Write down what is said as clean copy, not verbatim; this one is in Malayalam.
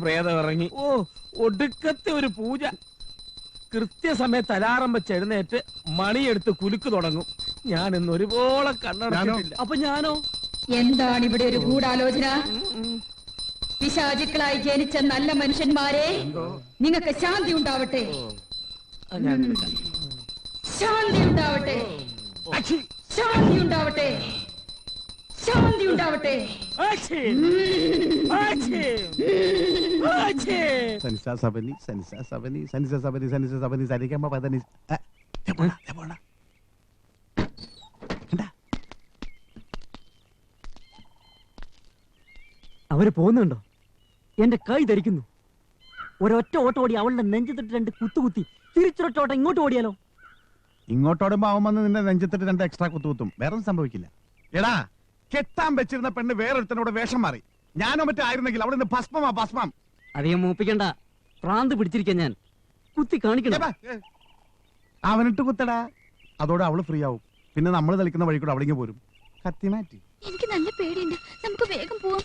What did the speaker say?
പ്രേതം ഇറങ്ങി. ഒടുക്കത്തെ ഒരു പൂജ. കൃത്യസമയത്ത് അലാറം വെച്ച് എഴുന്നേറ്റ് മണിയെടുത്ത് കുലുക്ക് തുടങ്ങും. ഞാൻ ഇന്ന് ഒരുപോലെ കണ്ണടച്ചിട്ടില്ല. അപ്പൊ ഞാനോ? എന്താണ് ഇവിടെ ഒരു ഗൂഢാലോചന? പിശാചുക്കളായി ജനിച്ച നല്ല മനുഷ്യന്മാരെ, നിങ്ങൾക്ക് ശാന്തി ഉണ്ടാവട്ടെ. ശാന്തി ഉണ്ടാവട്ടെ. ശാന്തി ഉണ്ടാവട്ടെ. ശാന്തി ഉണ്ടാവട്ടെ. അവര് പോകുന്നുണ്ടോ? എന്റെ കൈ ധരിക്കുന്നു. ഒരൊറ്റ ഓട്ടം ഓടി അവളുടെ നെഞ്ചത്തിട്ട് 2 കുത്തുകുത്തി തിരിച്ചൊരൊറ്റ ഓട്ടം ഇങ്ങോട്ട് ഓടിയാലോ? ഇങ്ങോട്ടോടുമ്പോ അവൻ വന്ന് നിന്റെ നെഞ്ചത്തിട്ട് 2 എക്സ്ട്രാ കുത്തുകുത്തും. വേറെ സംഭവിക്കില്ല. എടാ, കെട്ടാൻ വെച്ചിരുന്ന പെണ്ണ് വേറൊരുത്തനോട് വേഷം മാറി. ഞാനോ മറ്റോ ആയിരുന്നെങ്കിൽ അവിടെ നിന്ന് ഭസ്മം. അധികം മൂപ്പിക്കണ്ട. പ്രാന്ത് പിടിച്ചിരിക്കാൻ ഞാൻ കുത്തി കാണിക്കണം. അവനിട്ട് കുത്തടാ. അതോടെ അവള് ഫ്രീ ആവും. പിന്നെ നമ്മൾ തളിക്കുന്ന വഴി കൂടെ അവളിങ്ങ് പോരും. കത്തി മാറ്റി. എനിക്ക് നല്ല പേടിയുണ്ട്. നമുക്ക് വേഗം പോവാം.